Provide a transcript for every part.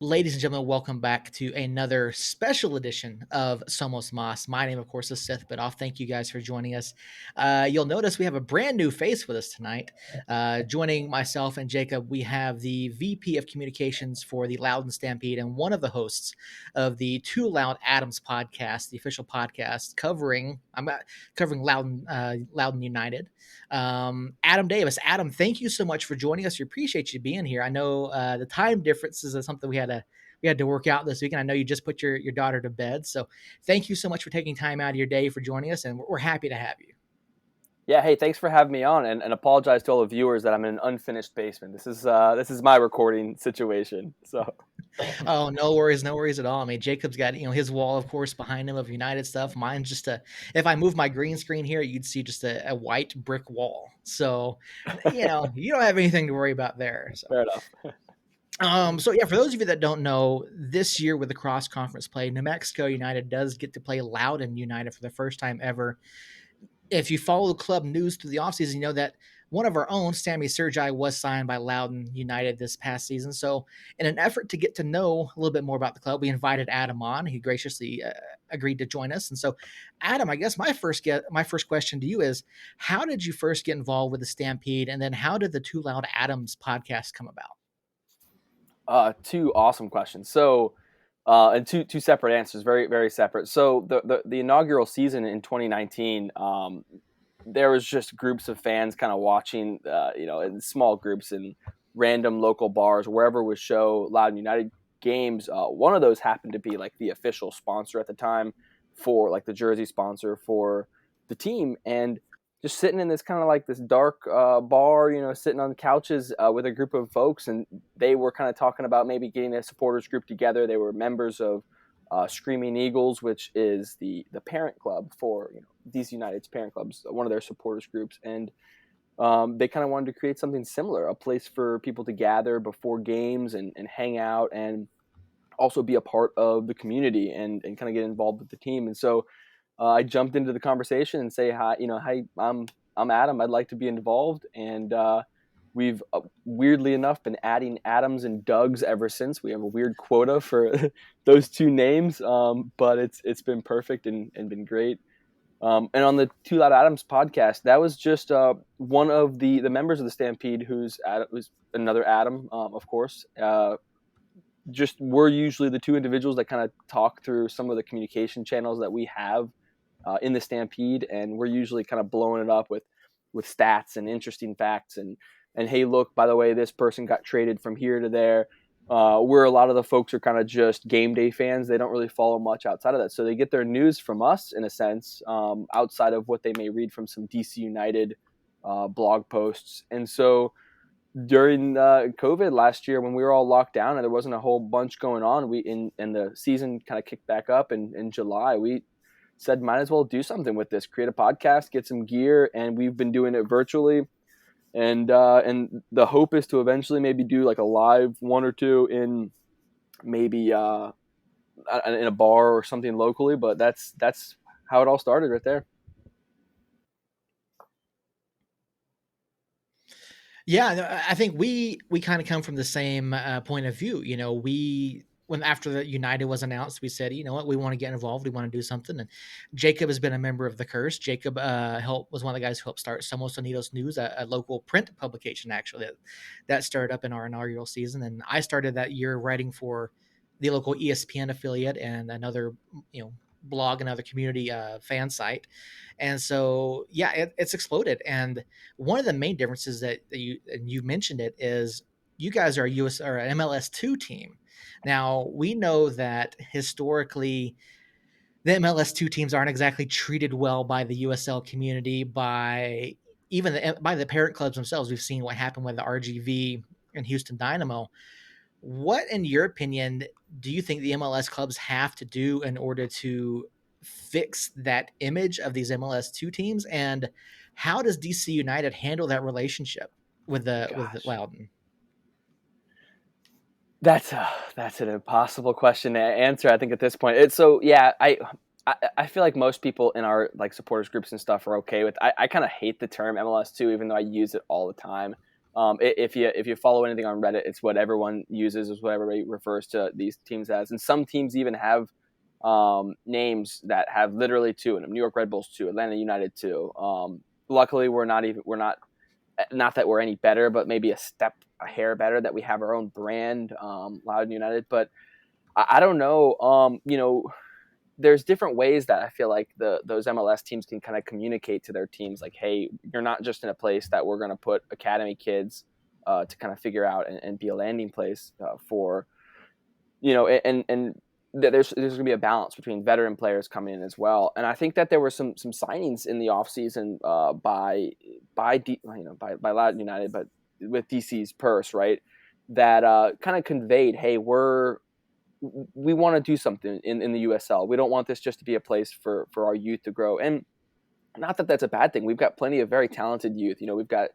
Ladies and gentlemen, welcome back to another special edition of Somos Moss. My name, of course, is Seth Bidoff. Thank you guys for joining us. You'll notice we have a brand new face with us tonight. Joining myself and Jacob, we have the VP of Communications for the Loudoun Stampede and one of the hosts of the Too Loud Adams podcast, the official podcast covering Loudoun United. Adam Davis. Adam, thank you so much for joining us. We appreciate you being here. I know the time differences is something we had to work out this week, and I know you just put your daughter to bed. So thank you so much for taking time out of your day for joining us, and we're happy to have you. Yeah, hey, thanks for having me on, and apologize to all the viewers that I'm in an unfinished basement. This is my recording situation. So Oh, no worries at all. I mean, Jacob's got his wall, of course, behind him of United stuff. Mine's just if I move my green screen here, you'd see just a white brick wall. So you don't have anything to worry about there. So. fair enough. So yeah, for those of you that don't know, this year with the cross conference play, New Mexico United does get to play Loudoun United for the first time ever. If you follow club news through the offseason, you know that one of our own, Sammy Sergi, was signed by Loudoun United this past season. So, in an effort to get to know a little bit more about the club, we invited Adam on. He graciously agreed to join us. And so, Adam, I guess my first question to you is, how did you first get involved with the Stampede, and then how did the Too Loud Adams podcast come about? Two awesome questions. So, and two separate answers, very very separate. So the inaugural season in 2019, there was just groups of fans kind of watching, in small groups in random local bars, wherever would show Loudoun United games. One of those happened to be like the official sponsor at the time for like the jersey sponsor for the team, and just sitting in this kind of like this dark bar, sitting on couches with a group of folks, and they were kind of talking about maybe getting a supporters group together. They were members of Screaming Eagles, which is the parent club for DC United's parent clubs, one of their supporters groups, and they kind of wanted to create something similar, a place for people to gather before games and hang out and also be a part of the community and kind of get involved with the team. And so I jumped into the conversation and say, hi, hi, I'm Adam. I'd like to be involved. And we've weirdly enough been adding Adams and Dougs ever since. We have a weird quota for those two names, but it's been perfect and been great. And on the Too Loud Adams podcast, that was just one of the members of the Stampede who's another Adam, of course. Just we're usually the two individuals that kind of talk through some of the communication channels that we have in the Stampede, and we're usually kind of blowing it up with stats and interesting facts and hey, look, by the way, this person got traded from here to there. Where a lot of the folks are kind of just game day fans, they don't really follow much outside of that, so they get their news from us in a sense, outside of what they may read from some DC United blog posts. And so during COVID last year, when we were all locked down and there wasn't a whole bunch going on, and the season kind of kicked back up in July, we said might as well do something with this, create a podcast, get some gear, and we've been doing it virtually. And the hope is to eventually maybe do like a live one or two in maybe in a bar or something locally. But that's how it all started right there. Yeah, I think we kind of come from the same point of view. When after the United was announced, we said, you know what, we want to get involved, we want to do something. And Jacob has been a member of the Curse. Jacob was one of the guys who helped start Somos Unidos News, a local print publication actually that started up in our inaugural season. And I started that year writing for the local ESPN affiliate and another blog, another community fan site. And so yeah, it's exploded. And one of the main differences that you mentioned it is you guys are a US or an MLS2 team. Now we know that historically the MLS2 teams aren't exactly treated well by the USL community, by the parent clubs themselves. We've seen what happened with the RGV and Houston Dynamo. What, in your opinion, do you think the MLS clubs have to do in order to fix that image of these MLS2 teams? And how does DC United handle that relationship with the Loudoun? That's an impossible question to answer, I think, at this point. I feel like most people in our like supporters groups and stuff are okay with. I kind of hate the term MLS2, even though I use it all the time. If you follow anything on Reddit, it's what everyone uses, is what everybody refers to these teams as. And some teams even have names that have literally two in them: New York Red Bulls two, Atlanta United two. Luckily, we're not that we're any better, but maybe a hair better, that we have our own brand, Loudoun United. But I don't know. There's different ways that I feel like those MLS teams can kind of communicate to their teams, like, hey, you're not just in a place that we're going to put academy kids to kind of figure out and be a landing place for, and there's going to be a balance between veteran players coming in as well. And I think that there were some signings in the offseason by Loudoun United, but with DC's purse, right, that kind of conveyed, hey, we want to do something in the USL. We don't want this just to be a place for our youth to grow. And not that that's a bad thing. We've got plenty of very talented youth. We've got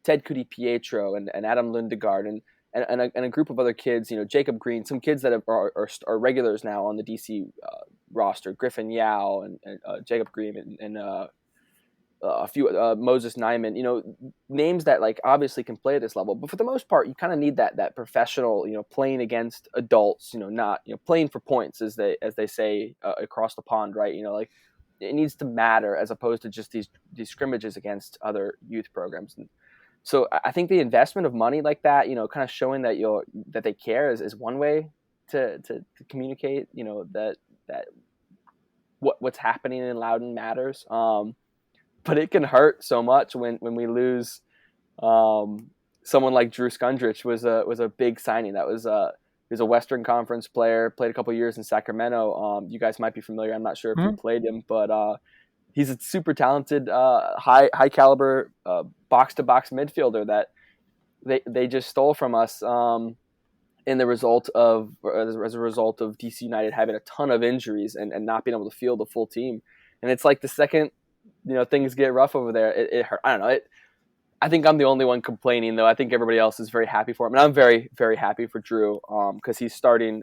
Ted Cudi Pietro and Adam Lundegaard and a group of other kids, Jacob Green, some kids that are regulars now on the DC roster, Griffin Yao and Jacob Green and a few Moses Nyman, names that like obviously can play at this level, but for the most part, you kind of need that professional, playing against adults, not playing for points as they say across the pond, right? Like it needs to matter as opposed to just these scrimmages against other youth programs. And so I think the investment of money like that, kind of showing that that they care is one way to communicate, that what's happening in Loudoun matters. But it can hurt so much when we lose someone like Drew Skundrich was a big signing. That was he was a Western Conference player, played a couple of years in Sacramento. You guys might be familiar. I'm not sure if you played him, but he's a super talented, high caliber box to box midfielder that they just stole from us as a result of DC United having a ton of injuries and not being able to field the full team. And it's like the second things get rough over there, it hurt. I don't know. I think I'm the only one complaining, though. I think everybody else is very happy for him, and I'm very, very happy for Drew because he's starting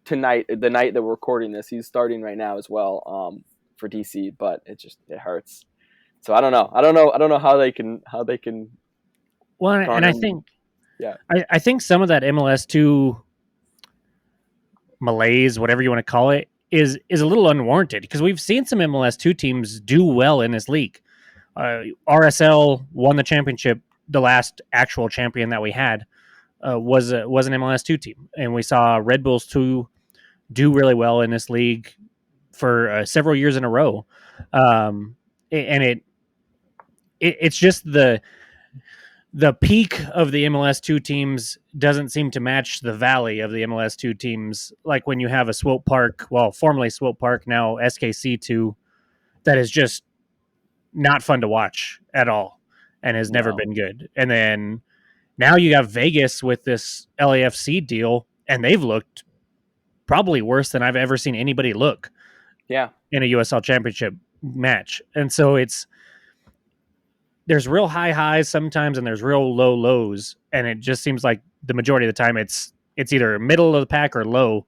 tonight, the night that we're recording this. He's starting right now as well for DC, but it hurts. So I don't know how they can. Well, and I think, I think some of that MLS2 malaise, whatever you want to call it, is a little unwarranted because we've seen some MLS2 teams do well in this league. RSL won the championship. The last actual champion that we had was an MLS2 team, and we saw Red Bulls 2 do really well in this league for several years in a row. And it's just the peak of the MLS2 teams doesn't seem to match the valley of the MLS2 teams. Like when you have a Swope Park, well, formerly Swope Park, now SKC2, that is just not fun to watch at all and has never been good. And then now you have Vegas with this LAFC deal, and they've looked probably worse than I've ever seen anybody look in a USL championship match. And so there's real high highs sometimes and there's real low lows, and it just seems like the majority of the time it's either middle of the pack or low,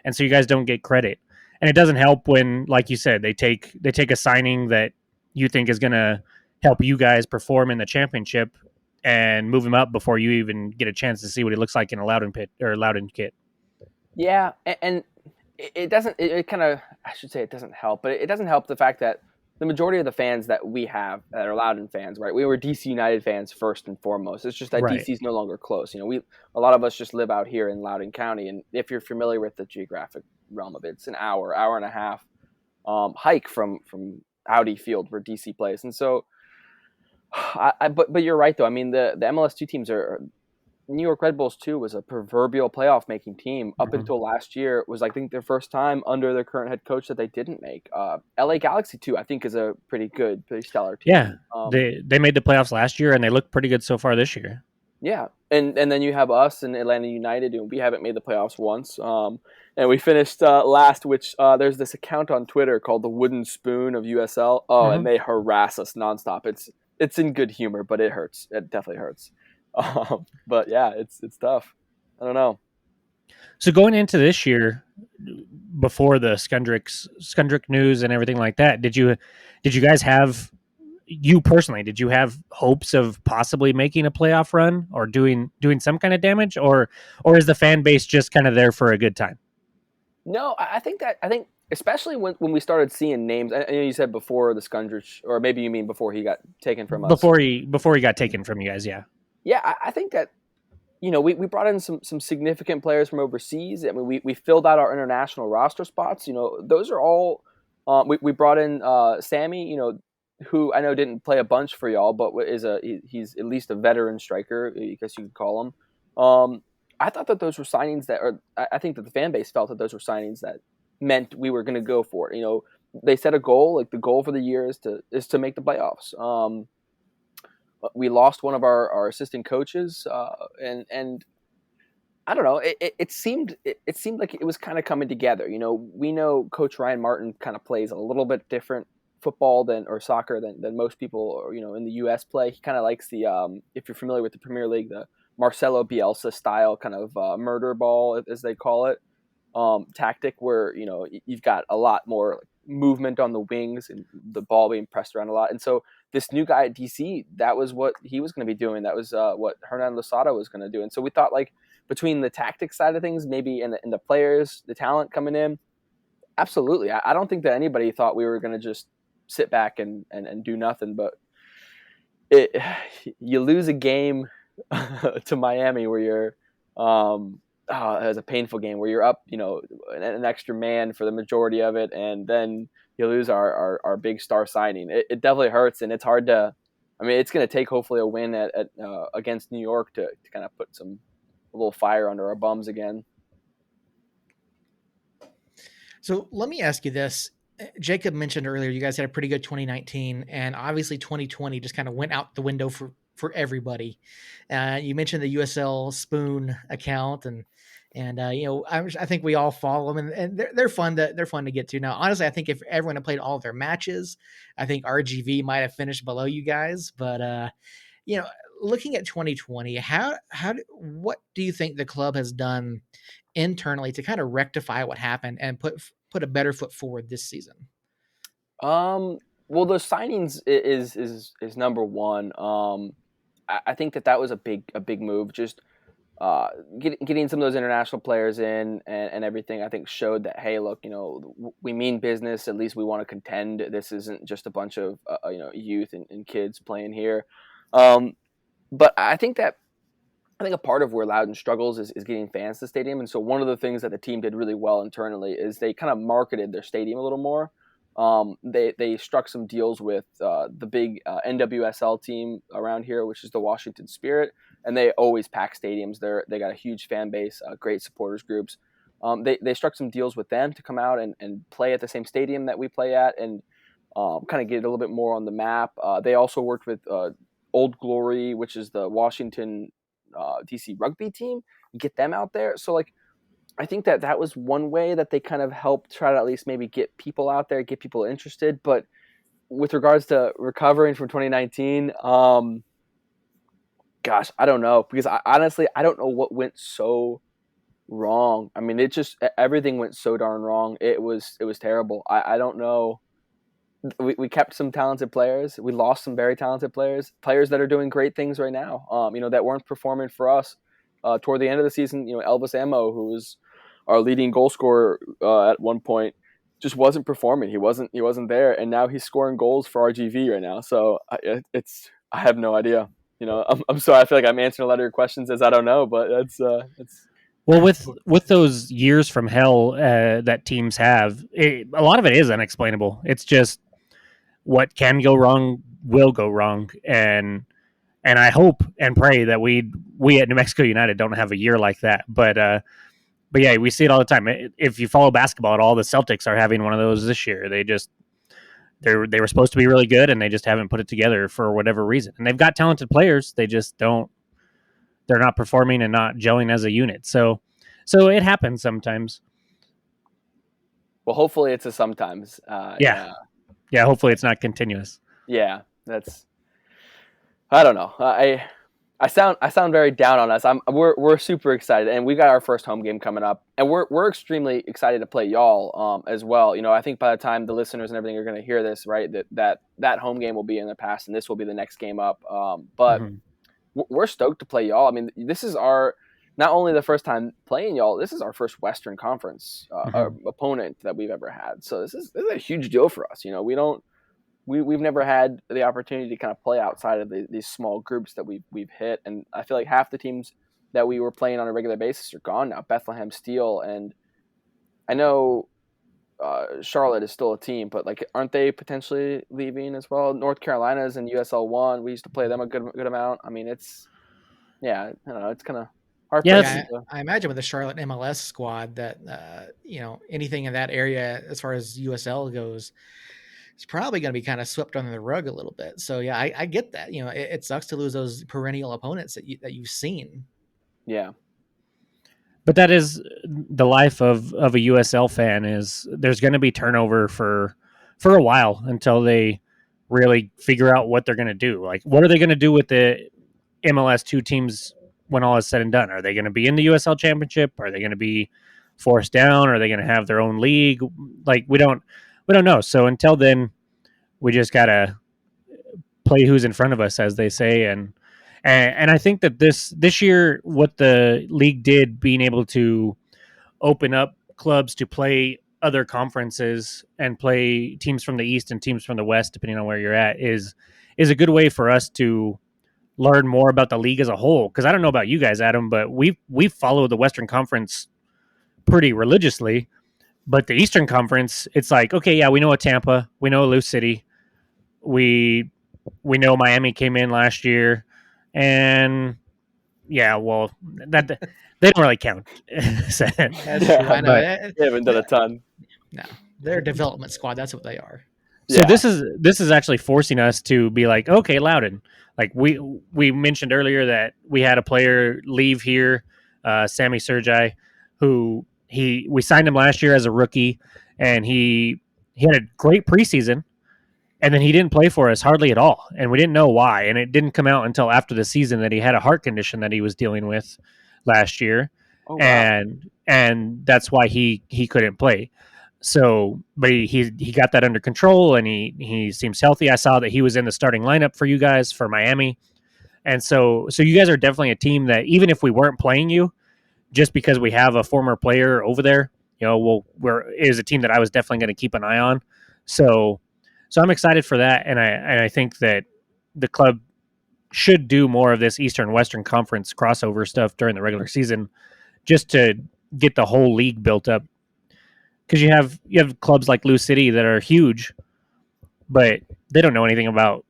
and so you guys don't get credit. And it doesn't help when, like you said, they take a signing that you think is going to help you guys perform in the championship and move him up before you even get a chance to see what he looks like in a Loudoun kit. Yeah, and it doesn't. It kind of, I should say, it doesn't help, but it doesn't help the fact that the majority of the fans that we have that are Loudoun fans, right? We were DC United fans first and foremost. It's just that DC is no longer close. A lot of us just live out here in Loudoun County, and if you're familiar with the geographic realm of it, it's an hour and a half hike from Audi Field where DC plays. And so, but you're right though. I mean, the MLS2 teams are. New York Red Bulls 2 was a proverbial playoff making team up until last year. It was, I think, their first time under their current head coach that they didn't make. LA Galaxy 2, I think, is a pretty stellar team. Yeah, they made the playoffs last year, and they look pretty good so far this year. Yeah, and then you have us and Atlanta United, and we haven't made the playoffs once. And we finished last, which there's this account on Twitter called the Wooden Spoon of USL. And they harass us nonstop. It's in good humor, but it hurts. It definitely hurts. But yeah, it's tough. I don't know. So going into this year, before the Skundrich news and everything like that, did you guys have you personally, did you have hopes of possibly making a playoff run or doing some kind of damage, or is the fan base just kind of there for a good time? No, I think especially when we started seeing names. I know you said before the Skundrich, or maybe you mean before he got taken from us. Before he got taken from you guys, yeah. Yeah, I think that we brought in some significant players from overseas. I mean, we filled out our international roster spots. Those are all. We brought in Sammy. Who I know didn't play a bunch for y'all, but he's at least a veteran striker, I guess you could call him. I thought that those were signings or I think that the fan base felt that those were signings that meant we were going to go for it. They set a goal. Like the goal for the year is to make the playoffs. We lost one of our assistant coaches, and I don't know. It seemed like it was kind of coming together. We know Coach Ryan Martin kind of plays a little bit different football or soccer than most people in the U.S. play. He kind of likes the if you're familiar with the Premier League, the Marcelo Bielsa style kind of murder ball, as they call it, tactic where you've got a lot more movement on the wings and the ball being pressed around a lot. And so this new guy at DC, that was what he was going to be doing. That was what Hernan Losada was going to do. And so we thought, like, between the tactics side of things, maybe and the players, the talent coming in, absolutely. I don't think that anybody thought we were going to just sit back and do nothing. But you lose a game to Miami where you're it was a painful game where you're up, an extra man for the majority of it, and then you lose our big star signing. It definitely hurts, and it's hard to. I mean, it's going to take hopefully a win at against New York to kind of put a little fire under our bums again. So let me ask you this. Jacob mentioned earlier you guys had a pretty good 2019, and obviously 2020 just kind of went out the window for everybody. You mentioned the USL Spoon account, and I think we all follow them, and they're fun to get to. Now, honestly, I think if everyone had played all of their matches, I think RGV might have finished below you guys. But looking at 2020, what do you think the club has done internally to kind of rectify what happened and put a better foot forward this season? Well, the signings is number one. I think that was a big move. Just getting some of those international players in and everything, I think showed that, hey, look, we mean business. At least we want to contend. This isn't just a bunch of youth and kids playing here. But I think a part of where Loudoun struggles is getting fans to the stadium. And so one of the things that the team did really well internally is they kind of marketed their stadium a little more. They struck some deals with the big NWSL team around here, which is the Washington Spirit, and they always pack stadiums. They got a huge fan base, great supporters groups. They struck some deals with them to come out and play at the same stadium that we play at, and kind of get a little bit more on the map. They also worked with Old Glory, which is the Washington DC rugby team, get them out there. So I think that was one way that they kind of helped try to at least maybe get people out there, get people interested. But with regards to recovering from 2019, gosh, I don't know, because honestly, I don't know what went so wrong. I mean, everything went so darn wrong. It was terrible. I don't know. We kept some talented players. We lost some very talented players that are doing great things right now. That weren't performing for us toward the end of the season. Elvis Ammo, who was our leading goal scorer at one point, just wasn't performing. He wasn't there, and now he's scoring goals for RGV right now. So I have no idea. I'm sorry. I feel like I'm answering a lot of your questions as I don't know, but that's. Well, with those years from hell that teams have, a lot of it is unexplainable. It's just what can go wrong will go wrong, and I hope and pray that we at New Mexico United don't have a year like that. But yeah, we see it all the time. If you follow basketball at all, the Celtics are having one of those this year. They were supposed to be really good, and they just haven't put it together for whatever reason. And they've got talented players, they just don't. They're not performing and not gelling as a unit. So it happens sometimes. Well, hopefully it's a sometimes. Yeah. Hopefully it's not continuous. Yeah, I don't know. I sound very down on us. We're super excited, and we got our first home game coming up, and we're extremely excited to play y'all as well. You know, I think by the time the listeners and everything are going to hear this, right, that home game will be in the past, and this will be the next game up. But Mhm. we're stoked to play y'all. I mean, this is our not only the first time playing y'all, this is our first Western Conference opponent that we've ever had. So this is a huge deal for us. You know, we've never had the opportunity to kind of play outside of these small groups that we've hit, and I feel like half the teams that we were playing on a regular basis are gone now. Bethlehem Steel, and I know Charlotte is still a team, but like, aren't they potentially leaving as well? North Carolina's in USL 1. We used to play them a good amount. I mean, I don't know, it's kind of Yeah, heartbreaking. Yeah, I imagine with the Charlotte MLS squad that anything in that area as far as USL goes, it's probably going to be kind of swept under the rug a little bit. So yeah, I get that. You know, it sucks to lose those perennial opponents that you've seen. Yeah, but that is the life of a USL fan. Is there's going to be turnover for a while until they really figure out what they're going to do. Like, what are they going to do with the MLS 2 teams when all is said and done? Are they going to be in the USL Championship? Are they going to be forced down? Are they going to have their own league? Like, we don't know. So until then, we just gotta play who's in front of us, as they say. And I think that this year, what the league did, being able to open up clubs to play other conferences and play teams from the East and teams from the West, depending on where you're at, is a good way for us to learn more about the league as a whole. Because I don't know about you guys, Adam, but we've followed the Western Conference pretty religiously. But the Eastern Conference, it's like, okay, yeah, we know a Tampa, we know a Lou City, we know Miami came in last year, and yeah, well, that they don't really count. So, That's true. yeah, I know. but they haven't done a ton. No, they're a development squad. That's what they are. so Yeah, this is actually forcing us to be like, okay, Loudoun. Like we mentioned earlier that we had a player leave here, Sammy Sergi, who we signed him last year as a rookie, and he had a great preseason, and then he didn't play for us hardly at all, and we didn't know why, and it didn't come out until after the season that he had a heart condition that he was dealing with last year, oh wow, and that's why he couldn't play. So, but he got that under control, and he seems healthy. I saw that he was in the starting lineup for you guys for Miami, and so you guys are definitely a team that, even if we weren't playing you, just because we have a former player over there, is a team that I was definitely going to keep an eye on. So I'm excited for that, and I think that the club should do more of this Eastern Western Conference crossover stuff during the regular season, just to get the whole league built up. Because you have clubs like Lou City that are huge, but they don't know anything about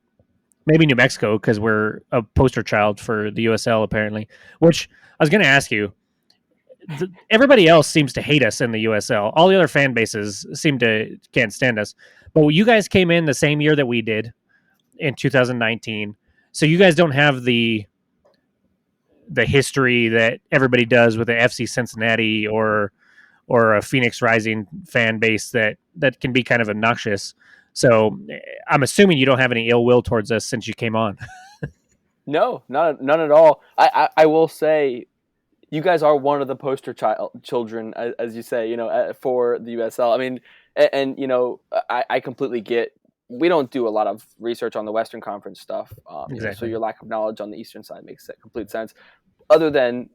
maybe New Mexico, because we're a poster child for the USL apparently. Which I was going to ask you, everybody else seems to hate us in the USL. All the other fan bases can't stand us. But you guys came in the same year that we did in 2019, so you guys don't have the history that everybody does with the FC Cincinnati or a Phoenix Rising fan base that can be kind of obnoxious. So I'm assuming you don't have any ill will towards us since you came on. no, none at all. I will say, you guys are one of the poster children, as you say, for the USL. I mean, and I completely get. We don't do a lot of research on the Western Conference stuff, Exactly. so your lack of knowledge on the Eastern side makes complete sense. Other than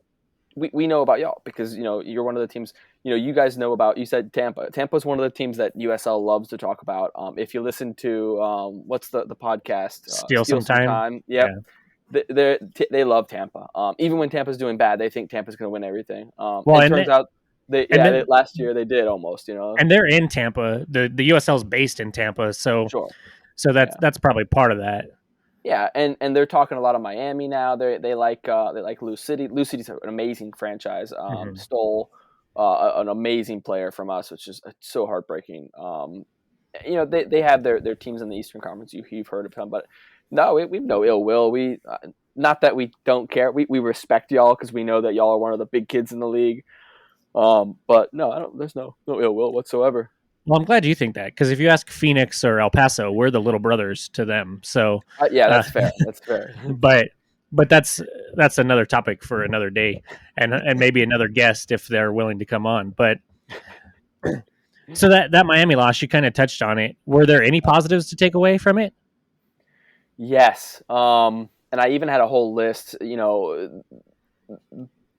we know about y'all, because you're one of the teams. You guys know about. You said Tampa. Tampa's one of the teams that USL loves to talk about. If you listen to what's the podcast? Steal some time. Yep. Yeah. They love Tampa. Even when Tampa's doing bad, they think Tampa's going to win everything. It turns out last year they did almost. And they're in Tampa. The USL is based in Tampa, so sure. So that's probably part of that. Yeah, and they're talking a lot of Miami now. They like Lou City. Lou City's an amazing franchise. Stole an amazing player from us, which is so heartbreaking. They have their teams in the Eastern Conference. You've heard of them, but no, we've no ill will. We not that we don't care. We respect y'all because we know that y'all are one of the big kids in the league. But no, there's no ill will whatsoever. Well, I'm glad you think that, because if you ask Phoenix or El Paso, we're the little brothers to them. So yeah, that's fair. That's fair. But but that's another topic for another day, and maybe another guest if they're willing to come on. But so that Miami loss, you kind of touched on it. Were there any positives to take away from it? Yes. And I even had a whole list.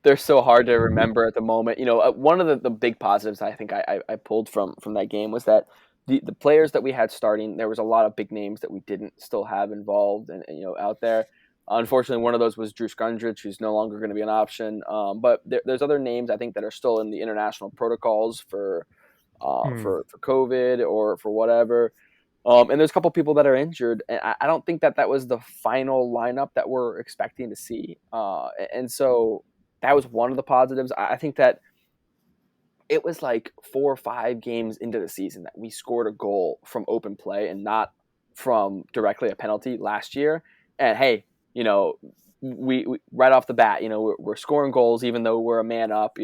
They're so hard to remember at the moment. One of the big positives I think I pulled from that game was that the players that we had starting, there was a lot of big names that we didn't still have involved and out there. Unfortunately, one of those was Drew Skundrich, who's no longer going to be an option. But there's other names I think that are still in the international protocols for COVID or for whatever. And there's a couple people that are injured, and I don't think that was the final lineup that we're expecting to see. And so that was one of the positives. I think that it was like 4 or 5 games into the season that we scored a goal from open play and not from directly a penalty last year. And hey, we right off the bat, we're scoring goals even though we're a man up.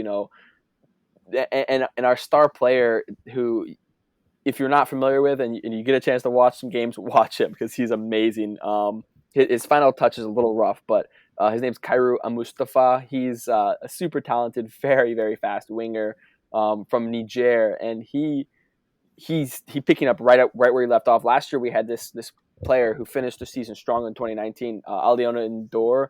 And our star player, who, if you're not familiar with and you get a chance to watch some games, watch him because he's amazing. His final touch is a little rough, but his name's Kairu Amustafa. He's a super talented, very, very fast winger from Niger, and he's picking up right where he left off. Last year we had this player who finished the season strong in 2019, Aliona Ndor,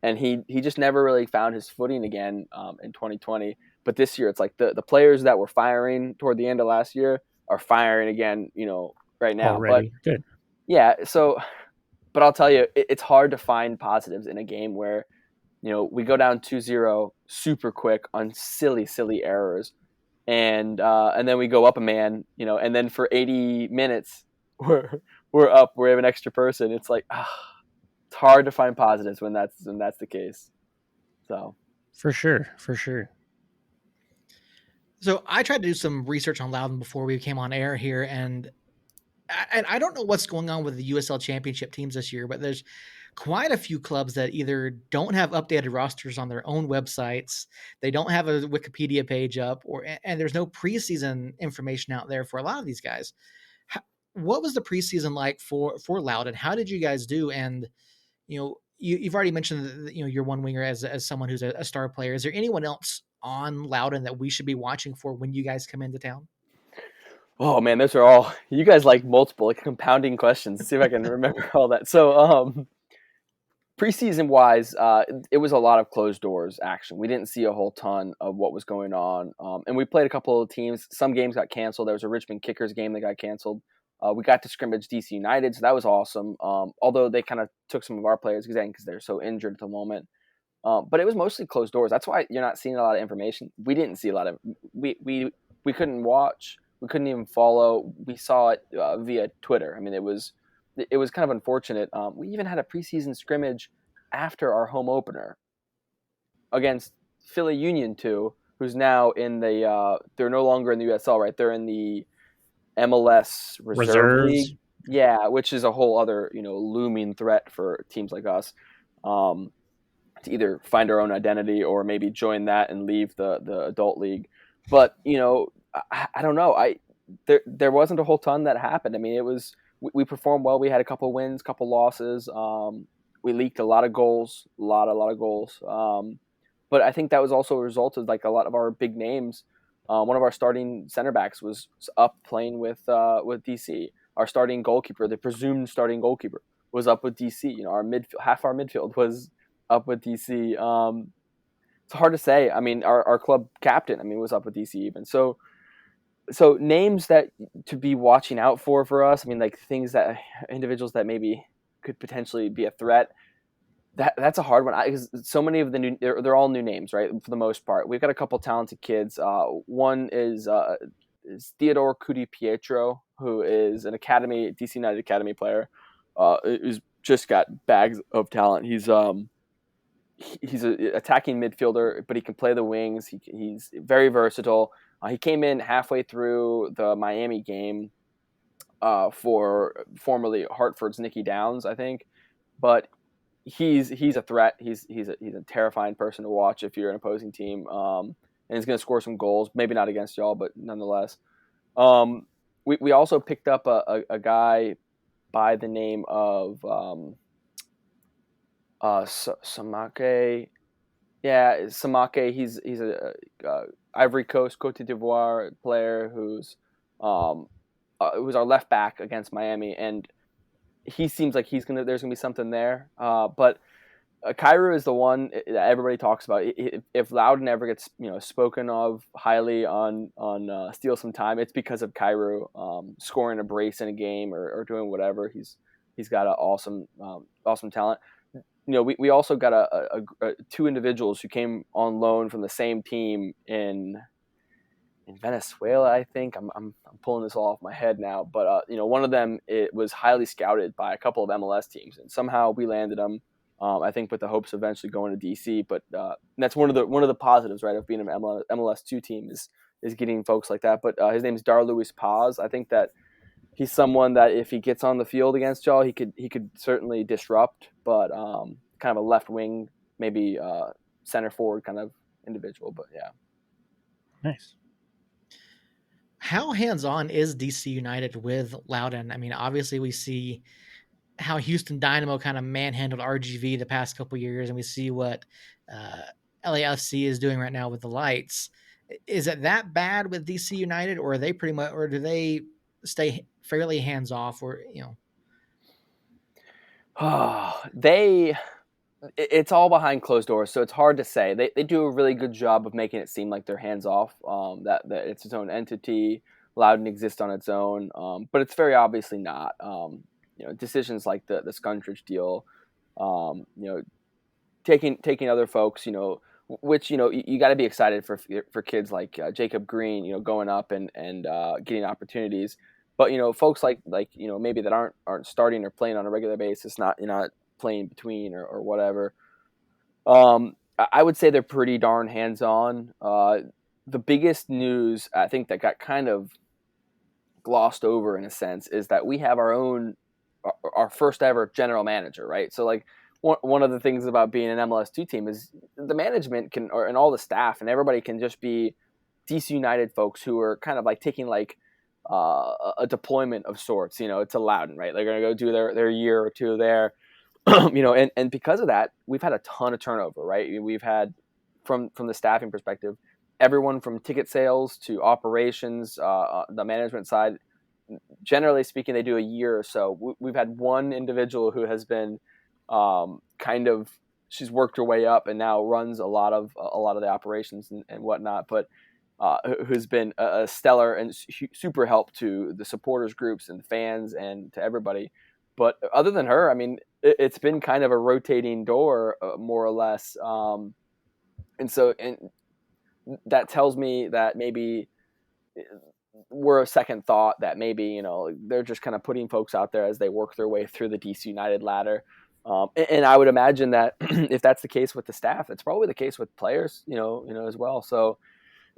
and he just never really found his footing again in 2020. But this year it's like the players that were firing toward the end of last year are firing again, right now. Already But good. yeah, but I'll tell you, it's hard to find positives in a game where, we go down 2-0 super quick on silly errors. And then we go up a man, and then for 80 minutes we're up, we have an extra person. It's like, it's hard to find positives when that's the case. So For sure. So I tried to do some research on Loudoun before we came on air here, and I don't know what's going on with the USL Championship teams this year, but there's quite a few clubs that either don't have updated rosters on their own websites, they don't have a Wikipedia page up, and there's no preseason information out there for a lot of these guys. What was the preseason like for Loudoun? How did you guys do? And you've already mentioned that, your one winger as someone who's a star player. Is there anyone else on Loudoun that we should be watching for when you guys come into town? Oh man, those are all, you guys like multiple, like compounding questions. Let's see if I can remember all that. So preseason wise, it was a lot of closed doors action. We didn't see a whole ton of what was going on, and we played a couple of teams. Some games got canceled. There was a Richmond Kickers game that got canceled. We got to scrimmage DC United, so that was awesome. Although they kind of took some of our players because they're so injured at the moment. But it was mostly closed doors. That's why you're not seeing a lot of information. We didn't see a lot of we couldn't watch. We couldn't even follow. We saw it via Twitter. I mean, it was kind of unfortunate. We even had a preseason scrimmage after our home opener against Philly Union 2, who's now in the they're no longer in the USL, right? They're in the MLS Reserve Reserves. League. Yeah, which is a whole other, looming threat for teams like us. To either find our own identity or maybe join that and leave the adult league. But I don't know. There wasn't a whole ton that happened. I mean, it was we performed well. We had a couple wins, couple losses. We leaked a lot of goals, a lot of goals. But I think that was also a result of like a lot of our big names. One of our starting center backs was up playing with DC. Our starting goalkeeper, the presumed starting goalkeeper, was up with DC. Our half our midfield was up with DC. It's hard to say. I mean, our club captain, was up with DC even. So names that to be watching out for us. I mean, like things that individuals that maybe could potentially be a threat. That's a hard one because so many of the new they're all new names, right? For the most part, we've got a couple talented kids. One is Theodore Cudi Pietro, who is an DC United Academy player. Who's just got bags of talent. He's an attacking midfielder, but he can play the wings. He's very versatile. He came in halfway through the Miami game for formerly Hartford's Nicky Downs, I think, but he's a threat. He's a terrifying person to watch if you're an opposing team, and he's going to score some goals. Maybe not against y'all, but nonetheless. We also picked up a guy by the name of Samake. Yeah, Samake. He's a Ivory Coast, Cote d'Ivoire player who's our left back against Miami, and he seems like there's gonna be something there. But Cairo is the one that everybody talks about. If Loudoun ever gets spoken of highly on Steal Some Time, it's because of Cairo scoring a brace in a game or doing whatever. He's got an awesome talent. We also got two individuals who came on loan from the same team in Venezuela. I think I'm pulling this all off my head now, but one of them, it was highly scouted by a couple of MLS teams, and somehow we landed him. I think with the hopes of eventually going to DC, but that's one of the positives, right, of being an MLS2 team is getting folks like that. But his name is Dar Luis Paz. I think that he's someone that if he gets on the field against y'all, he could certainly disrupt, but kind of a left wing, maybe center forward kind of individual. But yeah, Nice. How hands-on is DC United with Loudoun? I mean, obviously we see how Houston Dynamo kind of manhandled RGV the past couple years, and we see what uh, LAFC is doing right now with the Lights. Is it that bad with DC United, or are they pretty much, or do they stay fairly hands-off, or it's all behind closed doors, so it's hard to say. They do a really good job of making it seem like they're hands off. That it's its own entity. Loudon exists on its own, but it's very obviously not. Decisions like the Scundridge deal, taking other folks, which you got to be excited for kids like Jacob Green, going up and getting opportunities. But folks like maybe that aren't starting or playing on a regular basis, not playing between or whatever. I would say they're pretty darn hands on. The biggest news I think that got kind of glossed over in a sense is that we have our first ever general manager, right? So like one of the things about being an MLS2 team is the management and all the staff and everybody can just be DC United folks who are kind of like taking like a deployment of sorts, to Loudoun, right? They're going to go do their year or two there, and because of that, we've had a ton of turnover, right? We've had from the staffing perspective, everyone from ticket sales to operations, the management side. Generally speaking, they do a year or so. We've had one individual who has been she's worked her way up and now runs a lot of the operations and whatnot, but who's been a stellar and super help to the supporters groups and fans and to everybody. But other than her, I mean, it's been kind of a rotating door, more or less. And that tells me that maybe we're a second thought, that maybe, they're just kind of putting folks out there as they work their way through the DC United ladder. And I would imagine that if that's the case with the staff, it's probably the case with players, as well. So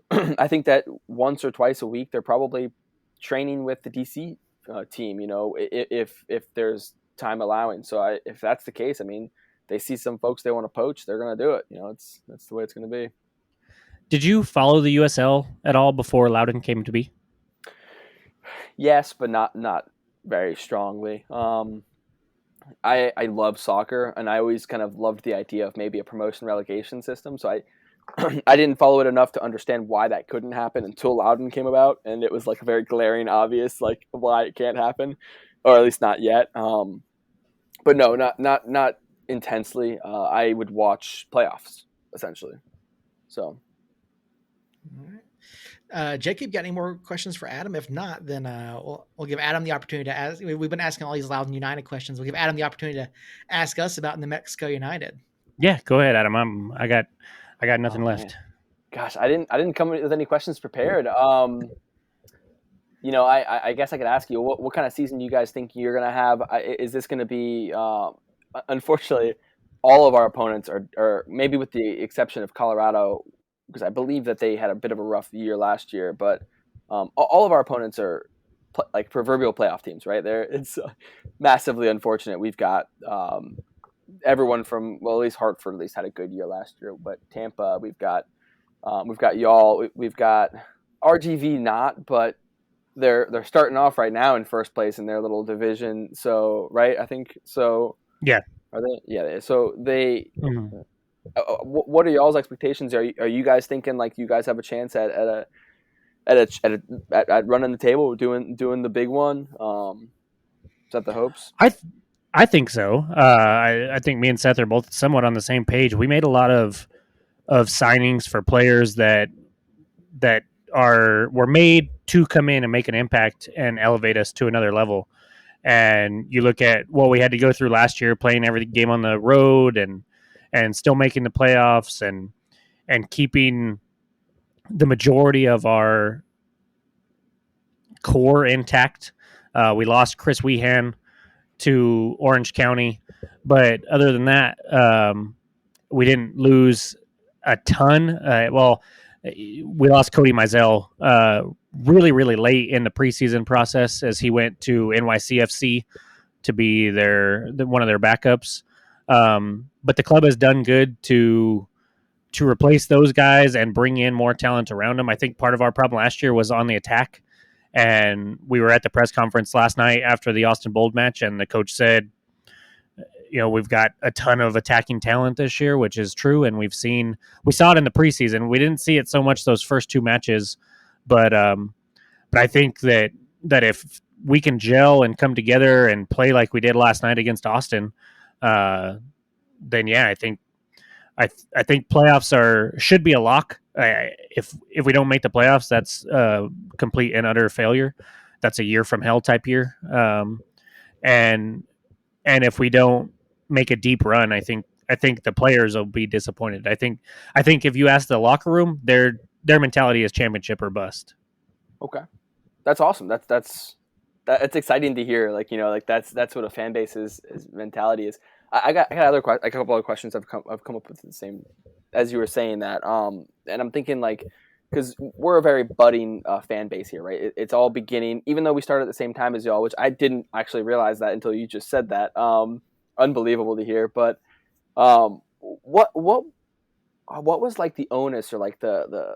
I think that once or twice a week, they're probably training with the DC team, if there's time allowing. So if that's the case, I mean, they see some folks they want to poach, they're going to do it. That's the way it's going to be. Did you follow the USL at all before Loudoun came to be? Yes, but not very strongly. I love soccer, and I always kind of loved the idea of maybe a promotion relegation system. So I didn't follow it enough to understand why that couldn't happen until Loudoun came about, and it was like a very glaring, obvious like why it can't happen, or at least not yet. But no, not intensely. I would watch playoffs essentially. So. All right. Jacob, got any more questions for Adam? If not, then we'll give Adam the opportunity to ask. We've been asking all these Loudoun United questions. We'll give Adam the opportunity to ask us about New Mexico United. Yeah, go ahead, Adam. I got nothing left. Man. Gosh, I didn't come with any questions prepared. I guess I could ask you what kind of season do you guys think you're gonna have? Is this gonna be? Unfortunately, all of our opponents are maybe with the exception of Colorado, because I believe that they had a bit of a rough year last year, but all of our opponents are like proverbial playoff teams, right? It's massively unfortunate. We've got everyone from, well, at least Hartford at least had a good year last year, but Tampa, we've got y'all, we've got RGV not, but they're starting off right now in first place in their little division. So, right, I think so. Yeah. Are they? Yeah. So they. Mhm. What are y'all's expectations? Are you guys thinking like you guys have a chance at running the table, doing the big one? Is that the hopes? I th- I think so. I think me and Seth are both somewhat on the same page. We made a lot of signings for players that were made to come in and make an impact and elevate us to another level. And you look at what we had to go through last year, playing every game on the road and still making the playoffs and keeping the majority of our core intact. We lost Chris Wehan to Orange County, but other than that, we didn't lose a ton. We lost Cody Mizell really, really late in the preseason process as he went to NYCFC to be one of their backups. But the club has done good to replace those guys and bring in more talent around them. I think part of our problem last year was on the attack. And we were at the press conference last night after the Austin Bold match, and the coach said, we've got a ton of attacking talent this year, which is true. And we saw it in the preseason. We didn't see it so much those first two matches, but I think that if we can gel and come together and play like we did last night against Austin, then yeah, I think playoffs should be a lock. If we don't make the playoffs, that's complete and utter failure. That's a year from hell type year. And if we don't make a deep run, I think the players will be disappointed. I think if you ask the locker room, their mentality is championship or bust. Okay, that's awesome. That's exciting to hear. Like like that's what a fan base's mentality is. I got a couple of questions I've come up with the same as you were saying that. And I'm thinking like because we're a very budding fan base here, right? It's all beginning, even though we started at the same time as y'all, which I didn't actually realize that until you just said that. Unbelievable to hear. But what was like the onus or like the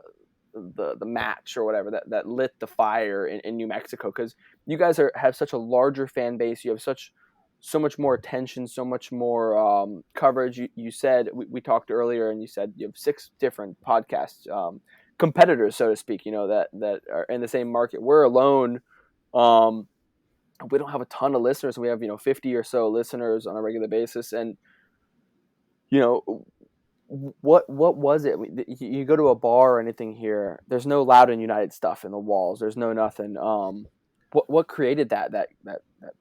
match or whatever that lit the fire in New Mexico? Because you guys have such a larger fan base. You have so much more attention, so much more coverage. You said we talked earlier, and you said you have 6 different podcast competitors, so to speak. That are in the same market. We're alone. We don't have a ton of listeners. We have 50 or so listeners on a regular basis, and what was it? You go to a bar or anything here. There's no Loudoun United stuff in the walls. There's no nothing. What created that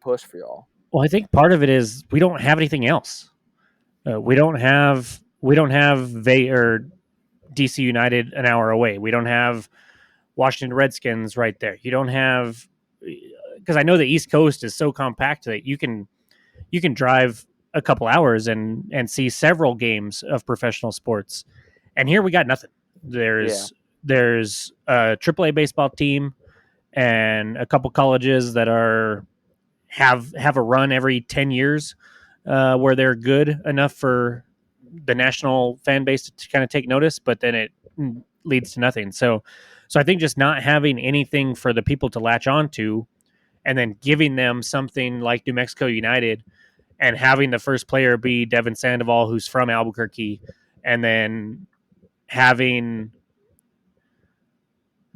push for y'all? Well, I think part of it is we don't have anything else. We don't have DC United an hour away. We don't have Washington Redskins right there. You don't have, because I know the East Coast is so compact that you can drive a couple hours and see several games of professional sports. And here we got nothing. There's a AAA baseball team and a couple colleges that have a run every 10 years where they're good enough for the national fan base to kind of take notice, but then it leads to nothing. So I think just not having anything for the people to latch on to and then giving them something like New Mexico United and having the first player be Devin Sandoval, who's from Albuquerque, and then having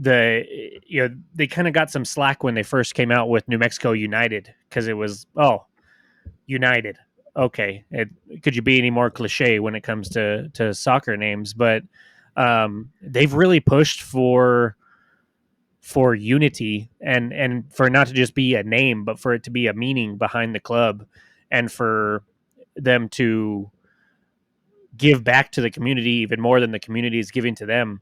they kind of got some slack when they first came out with New Mexico United because it was, United. Okay. Could you be any more cliche when it comes to soccer names? But they've really pushed for unity and for it not to just be a name, but for it to be a meaning behind the club and for them to give back to the community even more than the community is giving to them.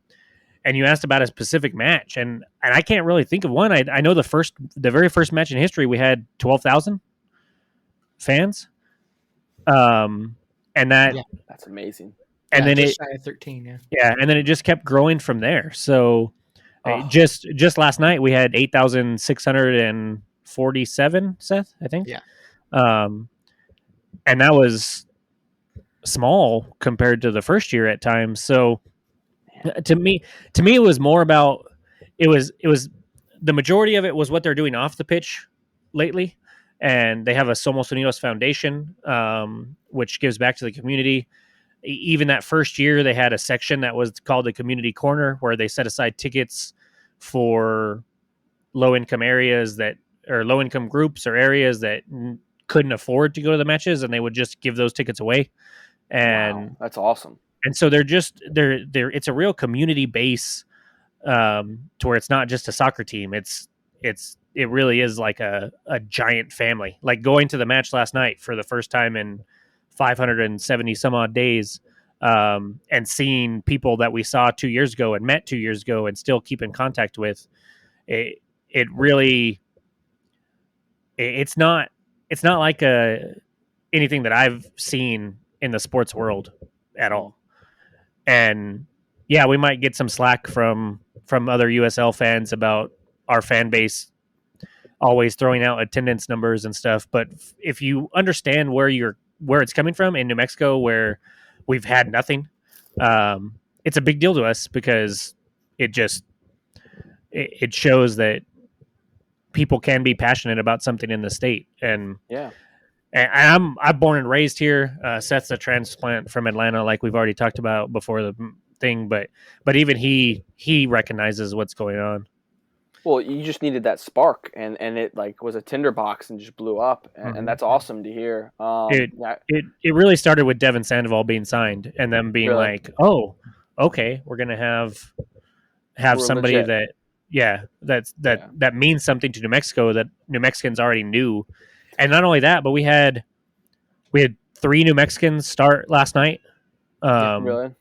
And you asked about a specific match, and I can't really think of one. I know the very first match in history we had 12,000 fans, and that's amazing. And then just shy of 13, and then it just kept growing from there. So just last night we had 8,647, Seth, I think. Yeah. And that was small compared to the first year at times. So to me it was more about it was the majority of it was what they're doing off the pitch lately, and they have a Somos Unidos Foundation, which gives back to the community. Even that first year, they had a section that was called the Community Corner, where they set aside tickets for low income areas that, or low income groups or areas that couldn't afford to go to the matches, and they would just give those tickets away. Wow, And that's awesome. so they're it's a real community base, to where it's not just a soccer team. It really is like a giant family. Like going to the match last night for the first time in 570 some odd days, and seeing people that we saw 2 years ago and met 2 years ago and still keep in contact with. It really, it's not like anything that I've seen in the sports world at all. And yeah, we might get some slack from other USL fans about our fan base always throwing out attendance numbers and stuff. But if you understand where it's coming from in New Mexico, where we've had nothing, it's a big deal to us, because it just it shows that people can be passionate about something in the state. And Yeah. I'm born and raised here. Seth's a transplant from Atlanta, like we've already talked about before the thing. But even he recognizes what's going on. Well, you just needed that spark, and it like was a tinderbox and just blew up, and that's awesome to hear. It really started with Devin Sandoval being signed, and them being Really? like, oh, okay, we're gonna have We're somebody legit. that that means something to New Mexico, that New Mexicans already knew. And not only that, but we had 3 New Mexicans start last night. Really?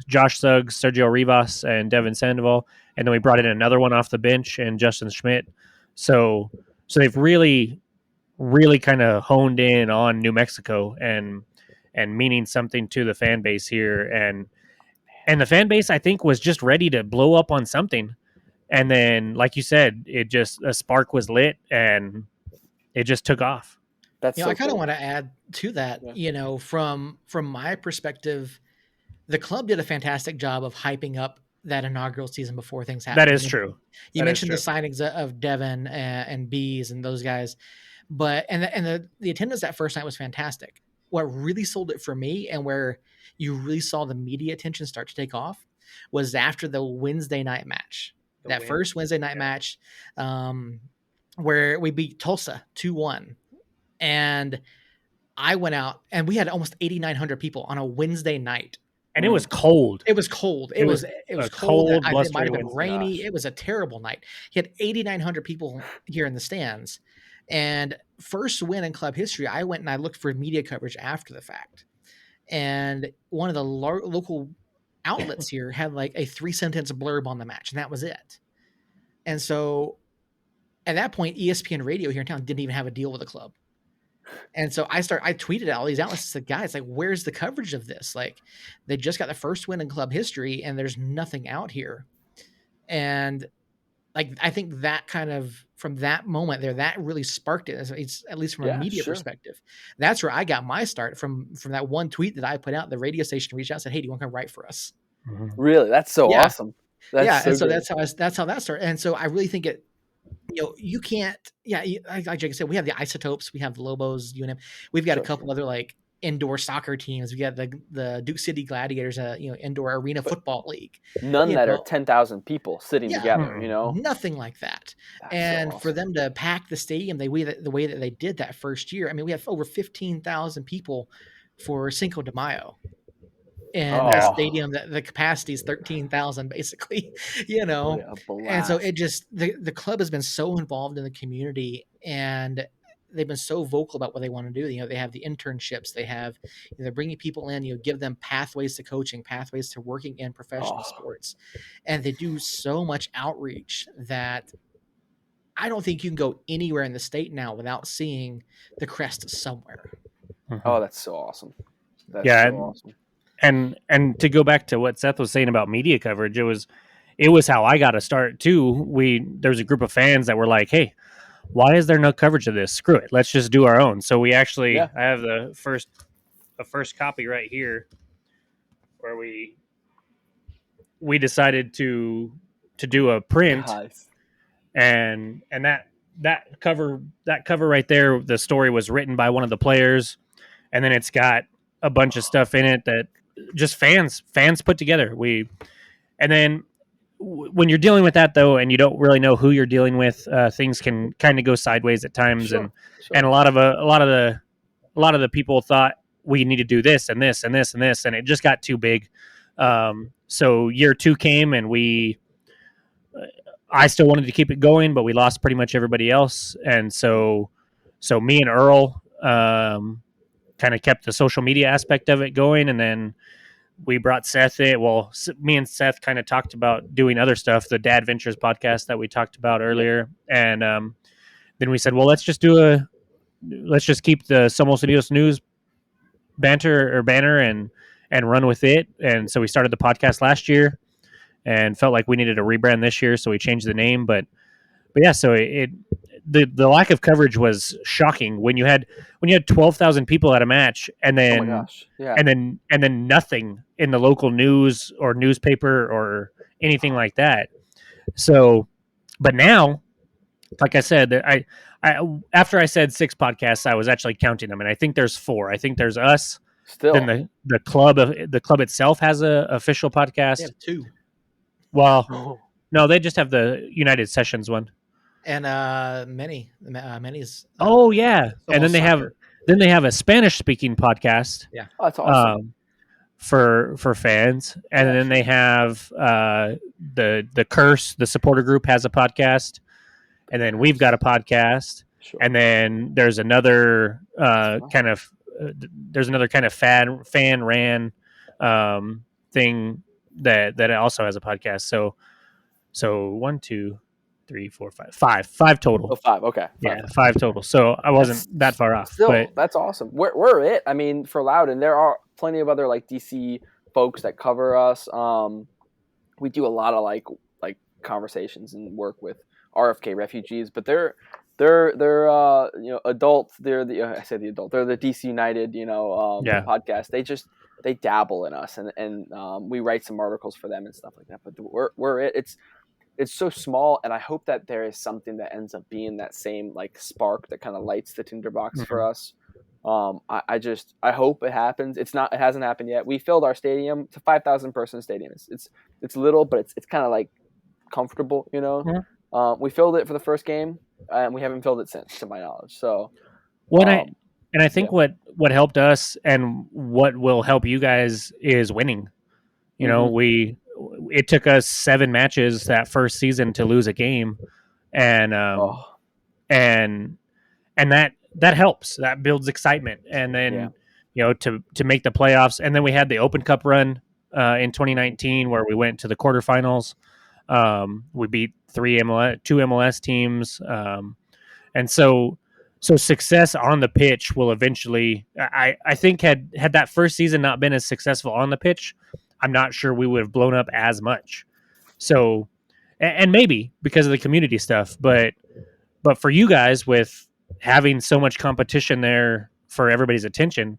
Josh Suggs, Sergio Rivas, and Devin Sandoval, and then we brought in another one off the bench, and Justin Schmidt. So they've really kind of honed in on New Mexico and meaning something to the fan base here. And the fan base, I think, was just ready to blow up on something. And then, like you said, a spark was lit, and it just took off. That's so I kind of cool. want to add to that. Yeah. From my perspective, the club did a fantastic job of hyping up that inaugural season before things happened. That is true. You mentioned the signings of Devin and Bees and those guys, but the attendance that first night was fantastic. What really sold it for me, and where you really saw the media attention start to take off, was after the Wednesday night match. First Wednesday night match, where we beat Tulsa 2-1, and I went out, and we had almost 8,900 people on a Wednesday night. And it was cold. It was cold. It was cold. It might have been rainy. Gosh. It was a terrible night. He had 8,900 people here in the stands. And first win in club history, I went and I looked for media coverage after the fact. And one of the local outlets here had like a 3-sentence blurb on the match, and that was it. And so at that point, ESPN Radio here in town didn't even have a deal with the club. And so I tweeted at all these outlets and said, guys, like, where's the coverage of this? Like, they just got the first win in club history, and there's nothing out here. And like, I think that kind of, from that moment there, that really sparked it. It's at least from a media perspective. That's where I got my start, from that one tweet that I put out. The radio station reached out and said, hey, do you want to come write for us? Really? That's so awesome. And so that's how that started. And so I really think it, you can't, like Jake said, we have the Isotopes, we have the Lobos, UNM. We've got a couple other like indoor soccer teams. We got the Duke City Gladiators, indoor arena football league. None that are 10,000 people sitting together, Nothing like that. That's and so awesome. For them to pack the stadium the way that they did that first year, I mean, we have over 15,000 people for Cinco de Mayo. And the stadium, the capacity is 13,000 basically, and so it just, the club has been so involved in the community, and they've been so vocal about what they want to do. They have the internships, they're bringing people in, give them pathways to coaching, pathways to working in professional sports. And they do so much outreach that I don't think you can go anywhere in the state now without seeing the crest somewhere. Oh, that's so awesome. That's so awesome. And to go back to what Seth was saying about media coverage, it was how I got to start too. There was a group of fans that were like, "Hey, why is there no coverage of this? Screw it, let's just do our own." So we actually, I have the first copy right here, where we decided to do a print, and that cover right there, the story was written by one of the players, and then it's got a bunch of stuff in it that just fans put together. And then when you're dealing with that though, and you don't really know who you're dealing with, things can kind of go sideways at times, Sure, and sure. a lot of the people thought we need to do this and this and this and this, and it just got too big. So year 2 came, and I still wanted to keep it going, but we lost pretty much everybody else, and so me and Earl kind of kept the social media aspect of it going, and then we brought Seth in. Well, me and Seth kind of talked about doing other stuff, the Dad Ventures podcast that we talked about earlier, and then we said, well, let's just keep the Somos Unidos News banner and run with it. And so we started the podcast last year and felt like we needed a rebrand this year, so we changed the name. But yeah, so the lack of coverage was shocking when you had 12,000 people at a match, and then Oh my gosh, yeah. and then nothing in the local news or newspaper or anything like that. So, but now, like I said, I after I said 6 podcasts, I was actually counting them, and I think there's 4. I think there's us. Still, Then the club itself has a official podcast. They have 2. Well, no, they just have the United Sessions one. And many's. Oh yeah, and then Soccer. they have a Spanish speaking podcast. Yeah, oh, that's awesome. For fans, and then they have the Curse, the supporter group, has a podcast, and then we've got a podcast, Sure. and then there's another kind of fan ran thing that also has a podcast. So 1, 2, 3, 4, 5 total. Oh, 5. Okay. 5. Yeah, 5 total. So I wasn't that far off. Still, but that's awesome. We're it. I mean, for Loudoun, there are plenty of other like DC folks that cover us. We do a lot of like conversations and work with RFK refugees, but they're adults. They're the I say the adult. They're the DC United podcast. They dabble in us, and we write some articles for them and stuff like that. But we're it. It's so small, and I hope that there is something that ends up being that same like spark that kind of lights the tinderbox for us. I hope it happens. It hasn't happened yet. We filled our stadium. It's a 5,000 person stadium. It's little, but it's kind of like comfortable, you know. We filled it for the first game, and we haven't filled it since, to my knowledge. So, I think what helped us and what will help you guys is winning. You know, it took us 7 matches that first season to lose a game, and that helps. That builds excitement, and then to make the playoffs. And then we had the Open Cup run in 2019 where we went to the quarterfinals. We beat 2 MLS teams, and so success on the pitch will eventually. I think had that first season not been as successful on the pitch, I'm not sure we would have blown up as much. So, and maybe because of the community stuff, but for you guys, with having so much competition there for everybody's attention,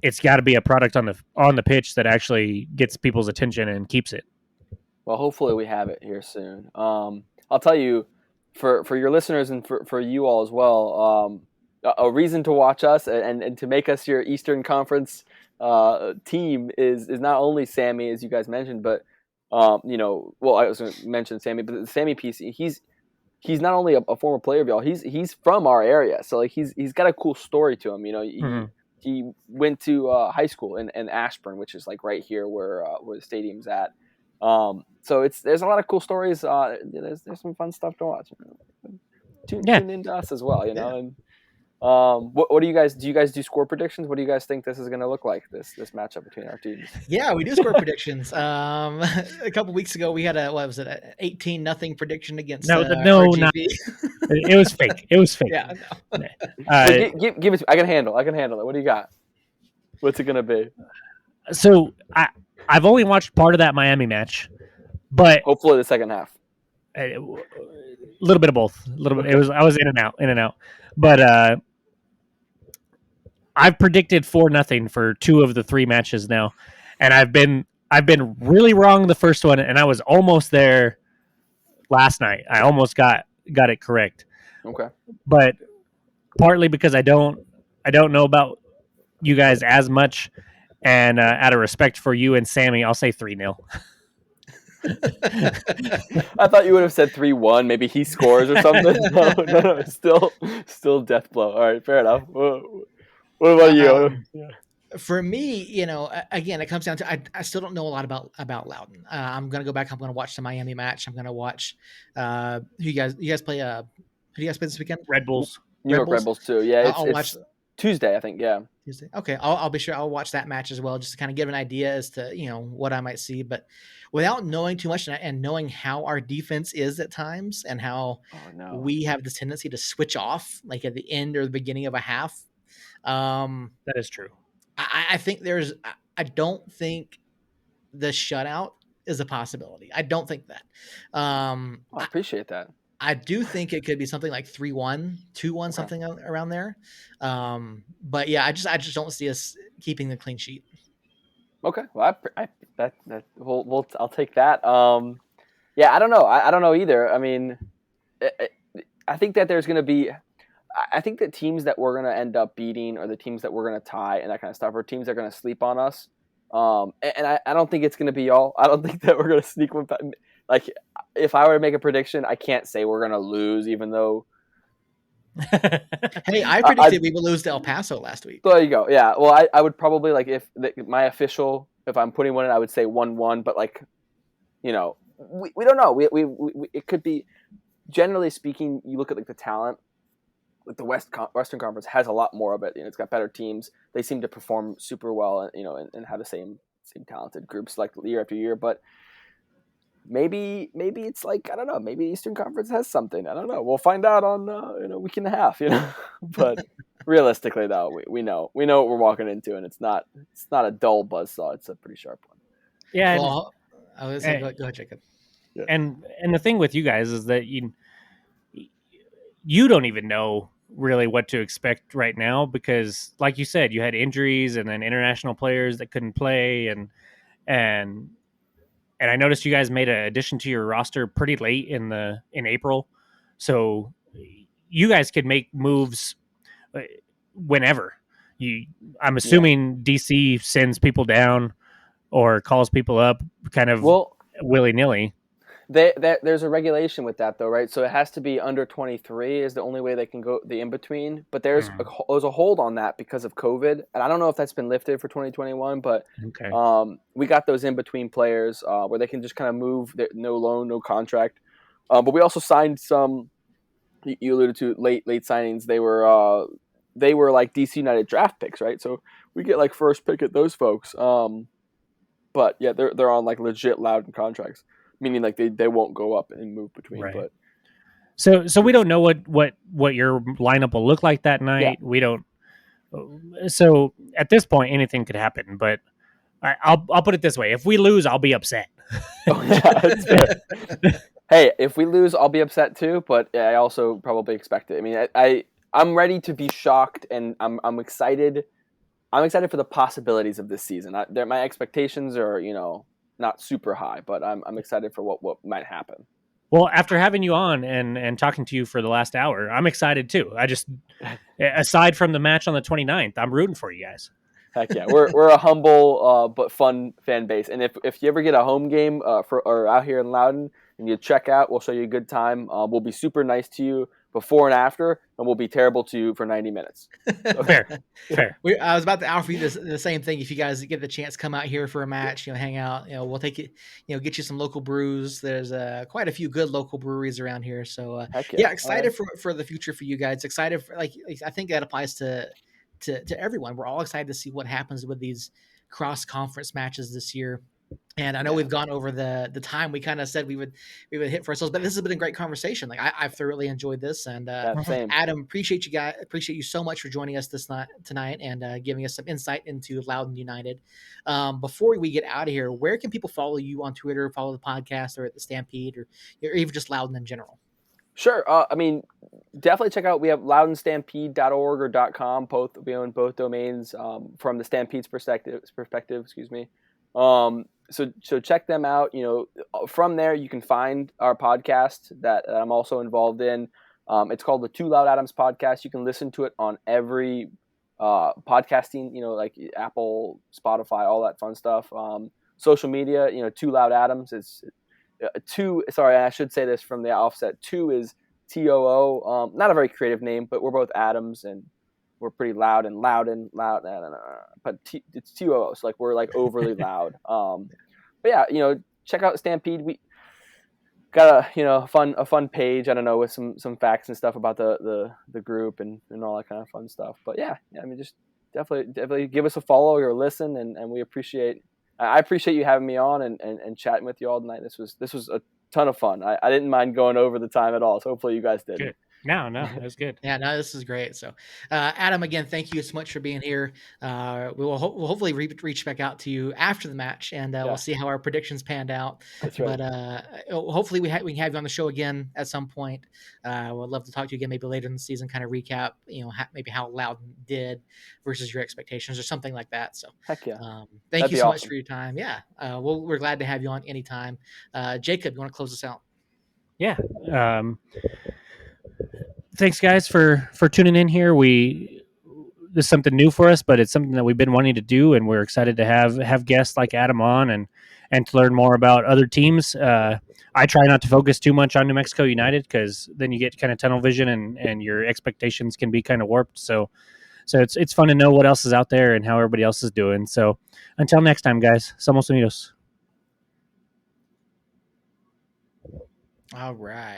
it's got to be a product on the pitch that actually gets people's attention and keeps it. Well, hopefully we have it here soon. I'll tell you, for your listeners and for you all as well, a reason to watch us and to make us your Eastern Conference team is not only Sammy, as you guys mentioned, but I was going to mention Sammy, but the Sammy piece, he's not only a former player of y'all, he's from our area, so like he's got a cool story to him. You know, he went to high school in Ashburn, which is like right here where the stadium's at. So there's a lot of cool stories. There's some fun stuff to watch. Tune into us as well, you know. And what do you guys do score predictions? What do you guys think this is going to look like, this matchup between our teams? Yeah, we do score predictions. A couple weeks ago we had an 18-0 prediction against RGV. It was fake. Yeah, no. Give it to me. I can handle it. What do you got? What's it going to be? So I've only watched part of that Miami match, but hopefully the second half. A little bit of both. A little bit. I was in and out. But I've predicted 4-0 for 2 of the 3 matches now, and I've been really wrong the first one, and I was almost there last night. I almost got it correct. Okay. but partly because I don't know about you guys as much, and out of respect for you and Sammy, I'll say 3-0. I thought you would have said 3-1. Maybe he scores or something. No. Still death blow. All right, fair enough. What about you? Um, for me, again, it comes down to I still don't know a lot about Loudoun. I'm gonna go back. I'm gonna watch the Miami match. I'm gonna watch who you guys play. Who do you guys play this weekend? Red Bulls. New Red York Red Bulls. Bulls too. Yeah, I'll watch it's Tuesday, I think. Yeah. Tuesday. Okay, I'll be sure I'll watch that match as well, just to kind of give an idea as to what I might see. But without knowing too much and knowing how our defense is at times and how Oh no. we have this tendency to switch off, like at the end or the beginning of a half. That is true. I think I don't think the shutout is a possibility. I don't think that. I appreciate that. I do think it could be something like 3-1, 2-1, Okay. something around there. But yeah, I just don't see us keeping the clean sheet. Okay. Well, I'll take that. Yeah, I don't know. I don't know either. I mean, I think that there's going to be. I think that teams that we're going to end up beating, or the teams that we're going to tie and that kind of stuff, are teams that are going to sleep on us. And I don't think it's going to be y'all. I don't think that we're going to sneak one. Like, if I were to make a prediction, I can't say we're going to lose, even though. Hey, I predicted we would lose to El Paso last week. There you go. Yeah. Well, I would probably, like, if I'm putting one in, I would say 1-1. But, like, we don't know. We it could be. Generally speaking, you look at, like, the talent. Like, the Western Conference has a lot more of it. It's got better teams. They seem to perform super well, and have the same talented groups, like, year after year. But maybe it's like, I don't know. Maybe Eastern Conference has something. I don't know. We'll find out on in a week and a half. But realistically, though, we know what we're walking into, and it's not a dull buzzsaw. It's a pretty sharp one. Yeah. Well, I was saying, go ahead, Jacob. Yeah. And the thing with you guys is that you don't even know really what to expect right now, because, like you said, you had injuries and then international players that couldn't play, and I noticed you guys made an addition to your roster pretty late in April, so you guys could make moves whenever. I'm assuming DC sends people down or calls people up, kind of willy nilly. There's a regulation with that, though, right? So it has to be under 23 is the only way they can go the in between. But there's a hold on that because of COVID, and I don't know if that's been lifted for 2021. But we got those in between players where they can just kind of move, no loan, no contract. But we also signed some. You alluded to late signings. They were like DC United draft picks, right? So we get like first pick at those folks. But yeah, they're on like legit Loudoun contracts. Meaning, like, they won't go up and move between. Right. But so we don't know what your lineup will look like that night. Yeah. We don't. So at this point, anything could happen. But I'll put it this way: if we lose, I'll be upset. Oh, yeah, hey, if we lose, I'll be upset too. But I also probably expect it. I mean, I'm ready to be shocked, and I'm excited. I'm excited for the possibilities of this season. My expectations are, not super high, but I'm excited for what might happen. Well, after having you on and talking to you for the last hour, I'm excited too. I just, aside from the match on the 29th, I'm rooting for you guys. Heck yeah, we're a humble but fun fan base, and if you ever get a home game or out here in Loudoun and you check out, we'll show you a good time. We'll be super nice to you before and after, and we'll be terrible to you for 90 minutes. So, fair. I was about to offer you the same thing. If you guys get the chance, come out here for a match, hang out. We'll take it. Get you some local brews. There's quite a few good local breweries around here. So yeah, excited for the future for you guys. Excited for, like I think that applies to everyone. We're all excited to see what happens with these cross conference matches this year. And I know we've gone over the time we kind of said we would hit for ourselves, but this has been a great conversation. Like I've thoroughly enjoyed this, and Adam, appreciate you so much for joining us tonight and giving us some insight into Loudoun United. Before we get out of here, where can people follow you on Twitter, follow the podcast, or at the Stampede, or even just Loudoun in general? Sure. I mean, definitely check out. We have loudounstampede.org or .com. We own both domains from the Stampede's perspective. Excuse me. So check them out. From there you can find our podcast that I'm also involved in. It's called the Two Loud Adams podcast. You can listen to it on every podcasting, like Apple, Spotify, all that fun stuff. Social media, Two Loud Adams. It's two. Sorry, I should say this from the offset. Two is TOO. Not a very creative name, but we're both Adams and we're pretty loud and loud. But it's TOO. So we're overly loud. But yeah, check out Stampede. We got a fun page. I don't know, with some facts and stuff about the group and all that kind of fun stuff. But yeah, I mean, just definitely give us a follow or a listen, and we appreciate. I appreciate you having me on and chatting with you all tonight. This was a ton of fun. I didn't mind going over the time at all. So hopefully you guys did. Good. No, that was good. Yeah, no, this is great. So, Adam, again, thank you so much for being here. We'll hopefully reach back out to you after the match, and we'll see how our predictions panned out. That's right. But hopefully we can have you on the show again at some point. We'd love to talk to you again, maybe later in the season, kind of recap, maybe how Loudoun did versus your expectations or something like that. So, heck yeah. Thank you so much for your time. Yeah, we're glad to have you on anytime. Jacob, you want to close us out? Yeah. Thanks, guys, for tuning in here. This is something new for us, but it's something that we've been wanting to do, and we're excited to have guests like Adam on and to learn more about other teams. I try not to focus too much on New Mexico United, because then you get kind of tunnel vision and your expectations can be kind of warped. So it's fun to know what else is out there and how everybody else is doing. So until next time, guys, Somos Unidos. All right.